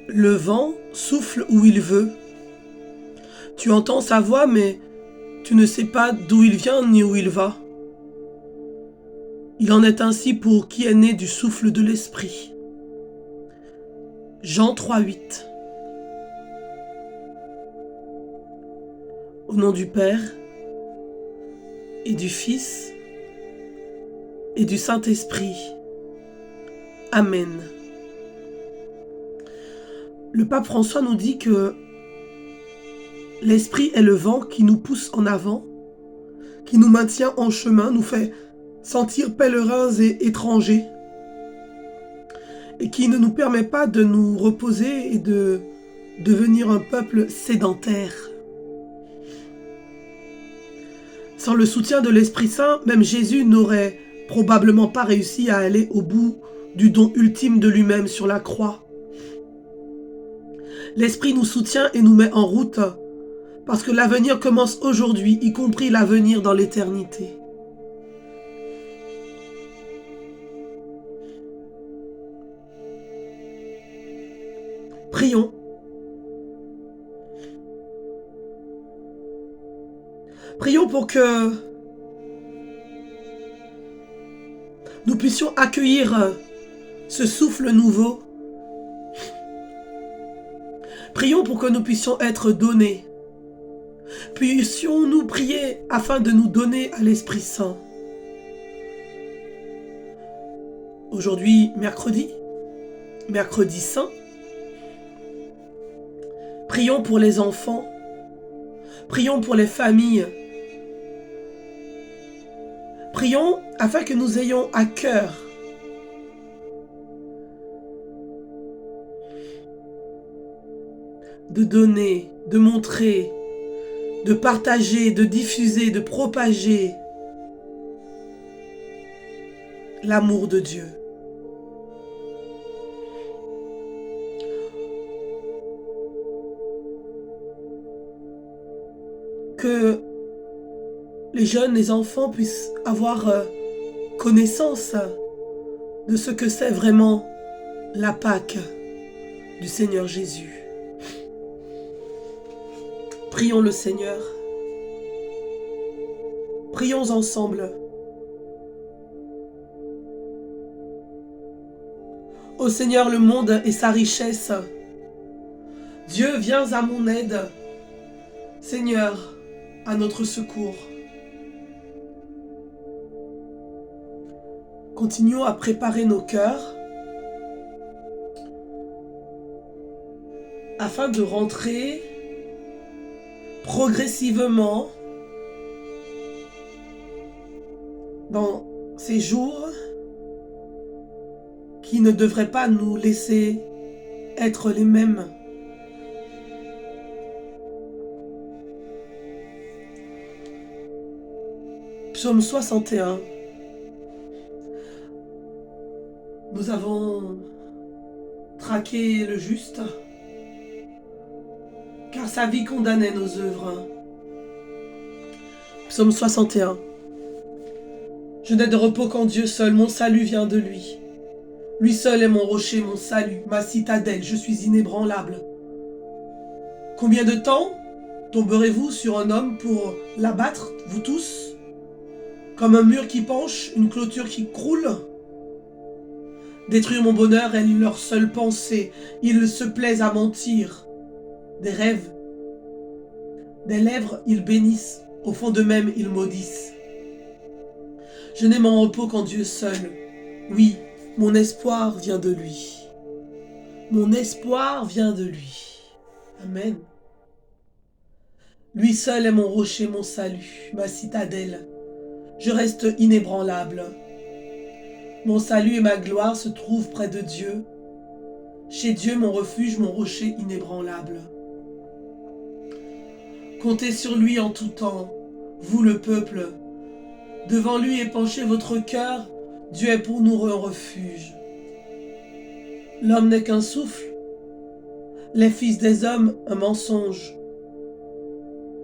Le vent souffle où il veut. Tu entends sa voix, mais tu ne sais pas d'où il vient ni où il va. Il en est ainsi pour qui est né du souffle de l'Esprit. Jean 3,8. Au nom du Père, et du Fils, et du Saint-Esprit. Amen. Le pape François nous dit que l'Esprit est le vent qui nous pousse en avant, qui nous maintient en chemin, nous fait sentir pèlerins et étrangers, et qui ne nous permet pas de nous reposer et de devenir un peuple sédentaire. Sans le soutien de l'Esprit Saint, même Jésus n'aurait probablement pas réussi à aller au bout du don ultime de lui-même sur la croix. L'Esprit nous soutient et nous met en route parce que l'avenir commence aujourd'hui, y compris l'avenir dans l'éternité. Prions. Prions pour que nous puissions accueillir ce souffle nouveau. Prions pour que nous puissions être donnés. Puissions-nous prier afin de nous donner à l'Esprit Saint. Aujourd'hui, mercredi saint. Prions pour les enfants. Prions pour les familles. Prions afin que nous ayons à cœur de donner, de montrer, de partager, de diffuser, de propager l'amour de Dieu. Que les jeunes, les enfants puissent avoir connaissance de ce que c'est vraiment la Pâque du Seigneur Jésus. Prions le Seigneur. Prions ensemble. Ô Seigneur, le monde et sa richesse. Dieu, viens à mon aide. Seigneur, à notre secours. Continuons à préparer nos cœurs afin de rentrer progressivement dans ces jours qui ne devraient pas nous laisser être les mêmes. Psaume 61. Nous avons traqué le juste, car sa vie condamnait nos œuvres. Psaume 61. Je n'ai de repos qu'en Dieu seul, mon salut vient de lui. Lui seul est mon rocher, mon salut, ma citadelle, je suis inébranlable. Combien de temps tomberez-vous sur un homme pour l'abattre, vous tous? Comme un mur qui penche, une clôture qui croule? Détruire mon bonheur est leur seule pensée. Ils se plaisent à mentir. Des rêves, des lèvres, ils bénissent. Au fond d'eux-mêmes, ils maudissent. Je n'ai mon repos qu'en Dieu seul. Oui, mon espoir vient de lui. Mon espoir vient de lui. Amen. Lui seul est mon rocher, mon salut, ma citadelle. Je reste inébranlable. Mon salut et ma gloire se trouvent près de Dieu. Chez Dieu, mon refuge, mon rocher inébranlable. Comptez sur lui en tout temps, vous le peuple. Devant lui épanchez votre cœur, Dieu est pour nous un refuge. L'homme n'est qu'un souffle, les fils des hommes un mensonge.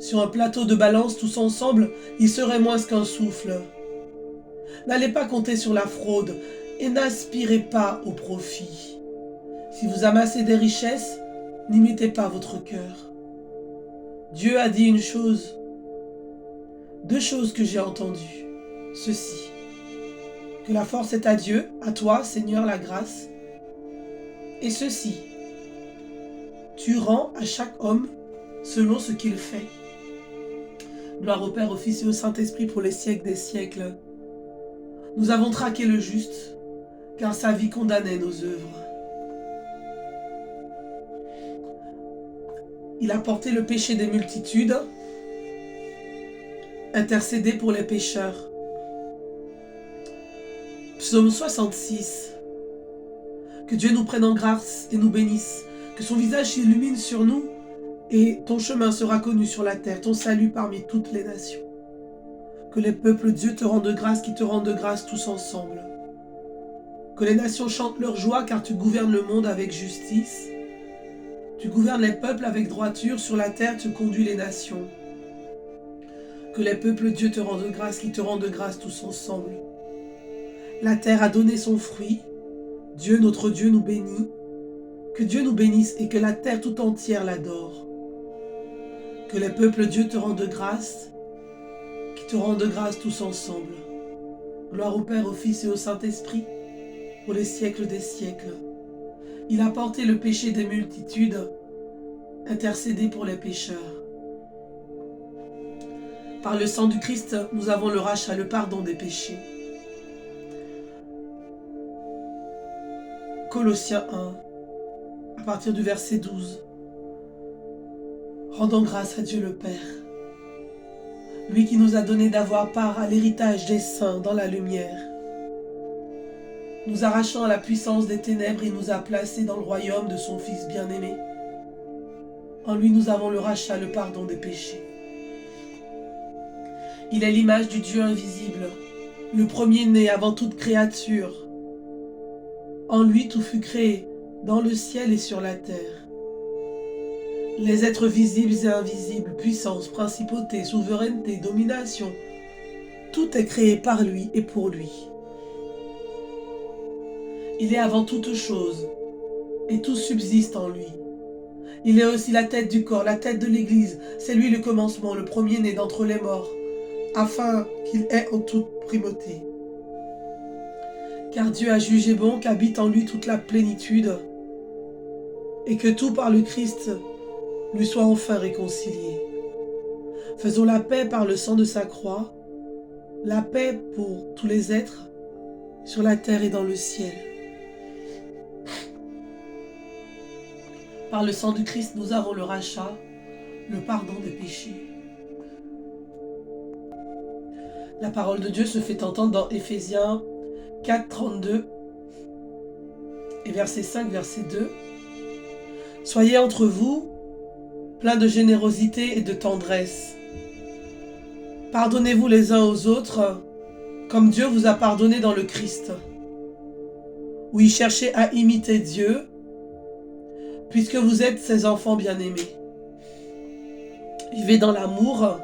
Sur un plateau de balance tous ensemble, ils seraient moins qu'un souffle. N'allez pas compter sur la fraude et n'aspirez pas au profit. Si vous amassez des richesses, n'imitez pas votre cœur. Dieu a dit une chose, deux choses que j'ai entendues. Ceci, que la force est à Dieu, à toi, Seigneur, la grâce. Et ceci, tu rends à chaque homme selon ce qu'il fait. Gloire au Père, au Fils et au Saint-Esprit pour les siècles des siècles. Nous avons traqué le juste, car sa vie condamnait nos œuvres. Il a porté le péché des multitudes, intercédé pour les pécheurs. Psaume 66. Que Dieu nous prenne en grâce et nous bénisse, que son visage s'illumine sur nous, et ton chemin sera connu sur la terre, ton salut parmi toutes les nations. Que les peuples, Dieu te rendent grâce, qui te rendent grâce tous ensemble. Que les nations chantent leur joie, car tu gouvernes le monde avec justice. Tu gouvernes les peuples avec droiture, sur la terre tu conduis les nations. Que les peuples, Dieu te rendent grâce, qui te rendent grâce tous ensemble. La terre a donné son fruit. Dieu, notre Dieu, nous bénit. Que Dieu nous bénisse et que la terre tout entière l'adore. Que les peuples, Dieu te rendent grâce, qui te rendent grâce tous ensemble. Gloire au Père, au Fils et au Saint-Esprit, pour les siècles des siècles. Il a porté le péché des multitudes, intercédé pour les pécheurs. Par le sang du Christ, nous avons le rachat, le pardon des péchés. Colossiens 1, à partir du verset 12. Rendons grâce à Dieu le Père, lui qui nous a donné d'avoir part à l'héritage des saints dans la lumière, nous arrachant à la puissance des ténèbres, il nous a placés dans le royaume de son Fils bien-aimé. En lui nous avons le rachat, le pardon des péchés. Il est l'image du Dieu invisible, le premier-né avant toute créature. En lui tout fut créé, dans le ciel et sur la terre. Les êtres visibles et invisibles, puissance, principauté, souveraineté, domination, tout est créé par lui et pour lui. Il est avant toute chose, et tout subsiste en lui. Il est aussi la tête du corps, la tête de l'Église. C'est lui le commencement, le premier-né d'entre les morts, afin qu'il ait en toute primauté. Car Dieu a jugé bon qu'habite en lui toute la plénitude, et que tout par le Christ lui soit enfin réconcilié. Faisons la paix par le sang de sa croix, la paix pour tous les êtres, sur la terre et dans le ciel. Par le sang du Christ, nous avons le rachat, le pardon des péchés. La parole de Dieu se fait entendre dans Éphésiens 4, 32 et verset 5, verset 2. Soyez entre vous pleins de générosité et de tendresse. Pardonnez-vous les uns aux autres, comme Dieu vous a pardonné dans le Christ. Oui, cherchez à imiter Dieu, puisque vous êtes ses enfants bien-aimés. Vivez dans l'amour,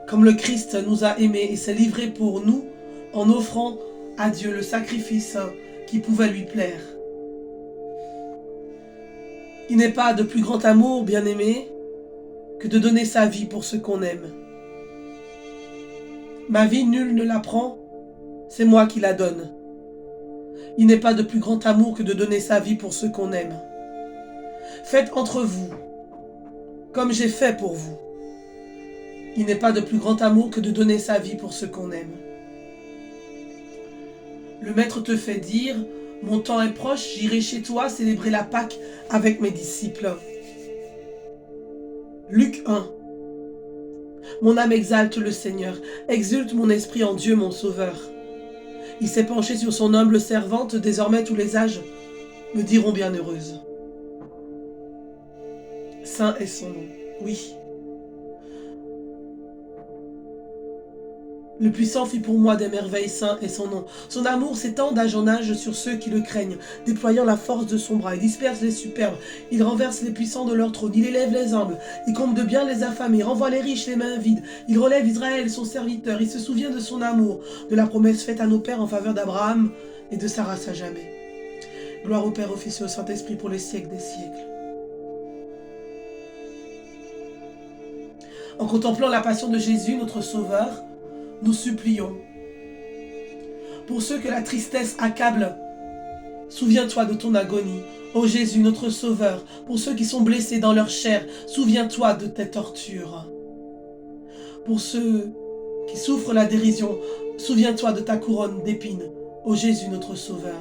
comme le Christ nous a aimés et s'est livré pour nous, en offrant à Dieu le sacrifice qui pouvait lui plaire. Il n'est pas de plus grand amour, bien-aimé, que de donner sa vie pour ce qu'on aime. Ma vie, nul ne la prend, c'est moi qui la donne. Il n'est pas de plus grand amour que de donner sa vie pour ce qu'on aime. Faites entre vous, comme j'ai fait pour vous. Il n'est pas de plus grand amour que de donner sa vie pour ce qu'on aime. Le Maître te fait dire, mon temps est proche, j'irai chez toi célébrer la Pâque avec mes disciples. Luc 1. Mon âme exalte le Seigneur, exulte mon esprit en Dieu mon Sauveur. Il s'est penché sur son humble servante, désormais tous les âges me diront bienheureuse. Saint est son nom, oui. Le puissant fit pour moi des merveilles, saint est son nom. Son amour s'étend d'âge en âge sur ceux qui le craignent, déployant la force de son bras. Il disperse les superbes, il renverse les puissants de leur trône, il élève les humbles, il comble de bien les affamés, renvoie les riches les mains vides. Il relève Israël, son serviteur, il se souvient de son amour, de la promesse faite à nos pères en faveur d'Abraham et de sa race à jamais. Gloire au Père, au Fils et au Saint-Esprit pour les siècles des siècles. En contemplant la passion de Jésus, notre Sauveur, nous supplions. Pour ceux que la tristesse accable, souviens-toi de ton agonie. Ô Jésus, notre Sauveur, pour ceux qui sont blessés dans leur chair, souviens-toi de tes tortures. Pour ceux qui souffrent la dérision, souviens-toi de ta couronne d'épines. Ô Jésus, notre Sauveur.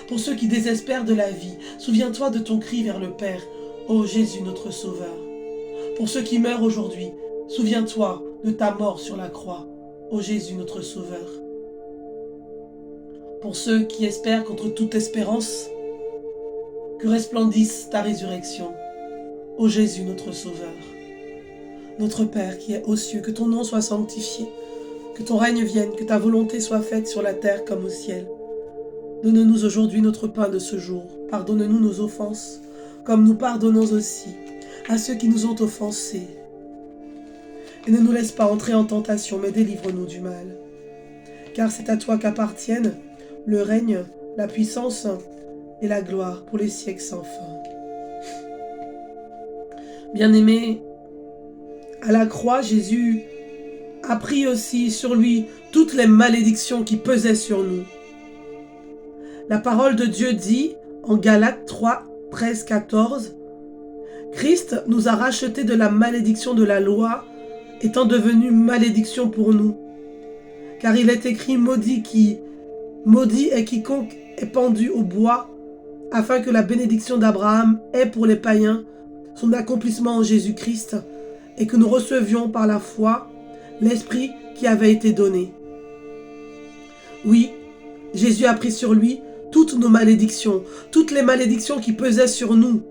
Pour ceux qui désespèrent de la vie, souviens-toi de ton cri vers le Père. Ô Jésus, notre Sauveur. Pour ceux qui meurent aujourd'hui, souviens-toi de ta mort sur la croix. Ô Jésus, notre Sauveur. Pour ceux qui espèrent contre toute espérance, que resplendisse ta résurrection. Ô Jésus, notre Sauveur. Notre Père qui est aux cieux, que ton nom soit sanctifié, que ton règne vienne, que ta volonté soit faite sur la terre comme au ciel. Donne-nous aujourd'hui notre pain de ce jour. Pardonne-nous nos offenses, comme nous pardonnons aussi à ceux qui nous ont offensés. Et ne nous laisse pas entrer en tentation, mais délivre-nous du mal. Car c'est à toi qu'appartiennent le règne, la puissance et la gloire pour les siècles sans fin. Bien-aimés, à la croix, Jésus a pris aussi sur lui toutes les malédictions qui pesaient sur nous. La parole de Dieu dit en Galates 3, 13, 14, « Christ nous a rachetés de la malédiction de la loi, étant devenu malédiction pour nous. Car il est écrit, maudit est quiconque est pendu au bois, afin que la bénédiction d'Abraham ait pour les païens son accomplissement en Jésus-Christ, et que nous recevions par la foi l'Esprit qui avait été donné. » Oui, Jésus a pris sur lui toutes nos malédictions, toutes les malédictions qui pesaient sur nous,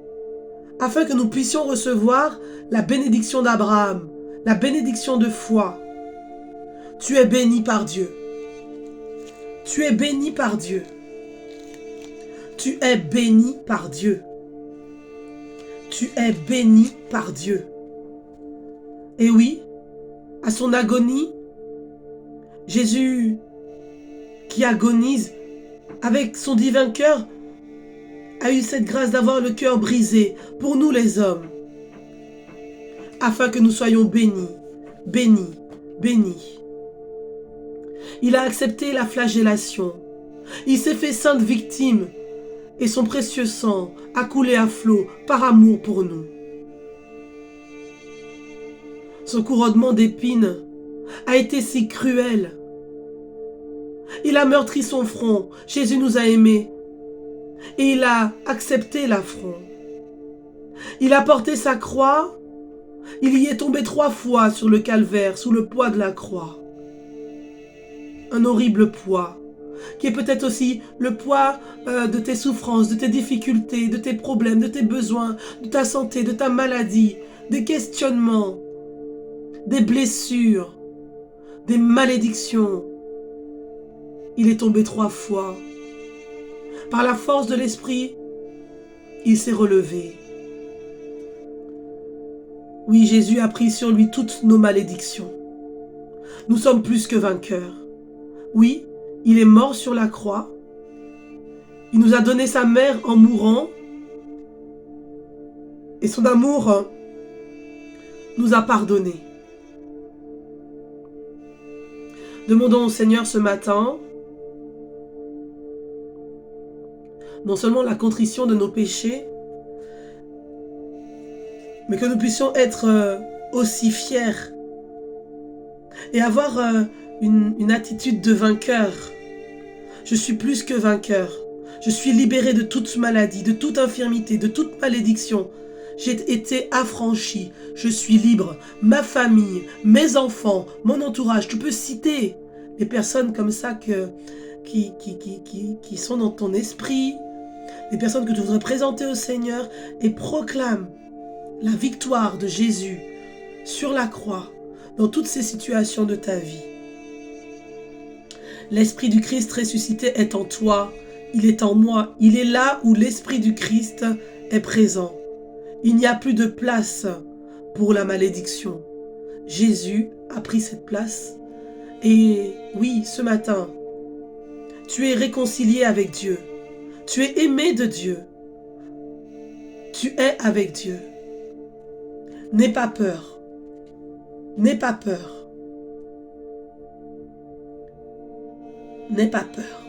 afin que nous puissions recevoir la bénédiction d'Abraham, la bénédiction de foi. Tu es béni par Dieu. Tu es béni par Dieu. Tu es béni par Dieu. Tu es béni par Dieu. Et oui, à son agonie, Jésus qui agonise avec son divin cœur a eu cette grâce d'avoir le cœur brisé pour nous les hommes, afin que nous soyons bénis, bénis, bénis. Il a accepté la flagellation. Il s'est fait sainte victime et son précieux sang a coulé à flot par amour pour nous. Son couronnement d'épines a été si cruel. Il a meurtri son front. Jésus nous a aimés et il a accepté l'affront. Il a porté sa croix. Il y est tombé 3 fois sur le calvaire sous le poids de la croix. Un horrible poids qui est peut-être aussi le poids de tes souffrances, de tes difficultés, de tes problèmes, de tes besoins, de ta santé, de ta maladie, des questionnements, des blessures, des malédictions. Il est tombé 3 fois. Par la force de l'Esprit, il s'est relevé. Oui, Jésus a pris sur lui toutes nos malédictions. Nous sommes plus que vainqueurs. Oui, il est mort sur la croix. Il nous a donné sa mère en mourant. Et son amour nous a pardonnés. Demandons au Seigneur ce matin non seulement la contrition de nos péchés, mais que nous puissions être aussi fiers et avoir une attitude de vainqueur. Je suis plus que vainqueur. Je suis libéré de toute maladie, de toute infirmité, de toute malédiction. J'ai été affranchi. Je suis libre. Ma famille, mes enfants, mon entourage. Tu peux citer des personnes comme ça qui sont dans ton esprit, des personnes que tu voudrais présenter au Seigneur et proclame la victoire de Jésus sur la croix dans toutes ces situations de ta vie. L'Esprit du Christ ressuscité est en toi, il est en moi, il est là où l'Esprit du Christ est présent. Il n'y a plus de place pour la malédiction. Jésus a pris cette place. Et oui, ce matin, tu es réconcilié avec Dieu. Tu es aimé de Dieu. Tu es avec Dieu. N'aie pas peur. N'aie pas peur. N'aie pas peur.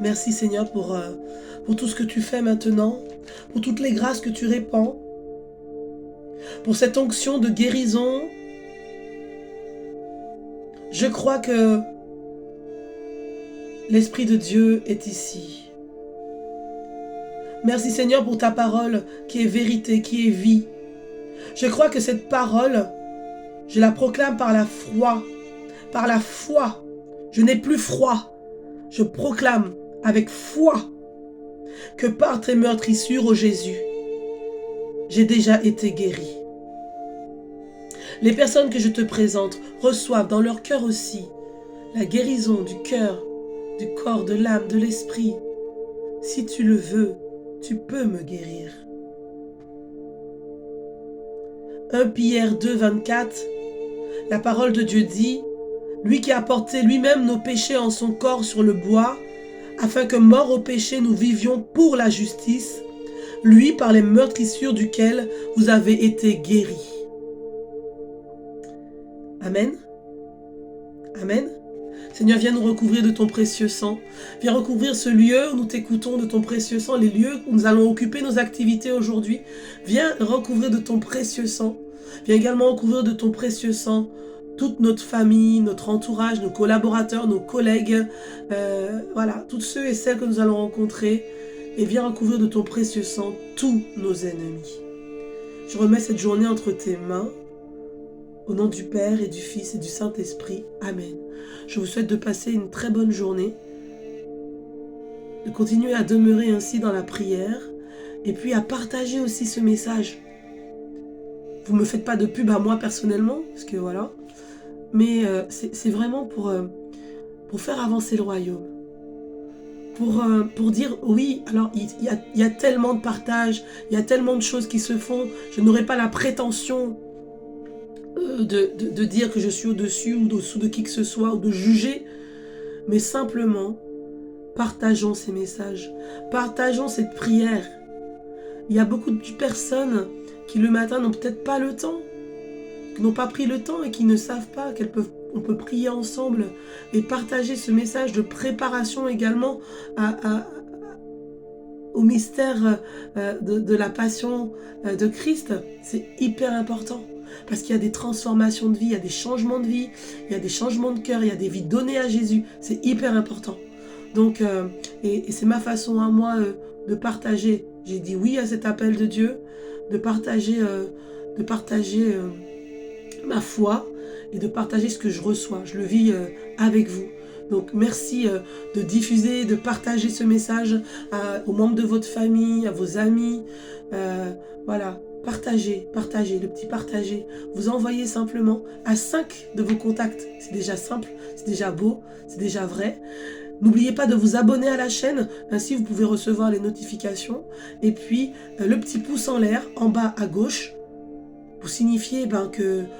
Merci Seigneur pour tout ce que tu fais maintenant, pour toutes les grâces que tu répands, pour cette onction de guérison. Je crois que l'Esprit de Dieu est ici. Merci Seigneur pour ta parole qui est vérité, qui est vie. Je crois que cette parole, je la proclame par la foi. Par la foi. Je n'ai plus froid. Je proclame avec foi que par tes meurtrissures, ô Jésus, j'ai déjà été guéri. Les personnes que je te présente reçoivent dans leur cœur aussi la guérison du cœur, du corps, de l'âme, de l'esprit. Si tu le veux, tu peux me guérir. 1 Pierre 2, 24, la parole de Dieu dit, « Lui qui a porté lui-même nos péchés en son corps sur le bois, afin que morts au péché nous vivions pour la justice, lui par les meurtrissures duquel vous avez été guéris. » Amen. Amen. Seigneur, viens nous recouvrir de ton précieux sang. Viens recouvrir ce lieu où nous t'écoutons de ton précieux sang, les lieux où nous allons occuper nos activités aujourd'hui. Viens recouvrir de ton précieux sang. Viens également recouvrir de ton précieux sang toute notre famille, notre entourage, nos collaborateurs, nos collègues, voilà, tous ceux et celles que nous allons rencontrer. Et viens recouvrir de ton précieux sang tous nos ennemis. Je remets cette journée entre tes mains. Au nom du Père et du Fils et du Saint-Esprit. Amen. Je vous souhaite de passer une très bonne journée, de continuer à demeurer ainsi dans la prière et puis à partager aussi ce message. Vous ne me faites pas de pub à moi personnellement, parce que voilà, mais c'est vraiment pour faire avancer le royaume. Pour dire, oui, alors il y a tellement de partage, il y a tellement de choses qui se font, je n'aurai pas la prétention de dire que je suis au-dessus ou au-dessous de qui que ce soit, ou de juger, mais simplement, partageons ces messages, partageons cette prière. Il y a beaucoup de personnes qui le matin n'ont peut-être pas le temps, qui n'ont pas pris le temps et qui ne savent pas on peut prier ensemble et partager ce message de préparation également au mystère de la passion de Christ. C'est hyper important. Parce qu'il y a des transformations de vie, il y a des changements de vie, il y a des changements de cœur, il y a des vies données à Jésus. C'est hyper important. Donc, et c'est ma façon à moi de partager. J'ai dit oui à cet appel de Dieu, de partager ma foi et de partager ce que je reçois. Je le vis avec vous. Donc merci de diffuser, de partager ce message aux membres de votre famille, à vos amis. Voilà. Partagez, le petit partager. Vous envoyez simplement à 5 de vos contacts. C'est déjà simple, c'est déjà beau, c'est déjà vrai. N'oubliez pas de vous abonner à la chaîne, ainsi vous pouvez recevoir les notifications. Et puis le petit pouce en l'air, en bas à gauche, pour signifier que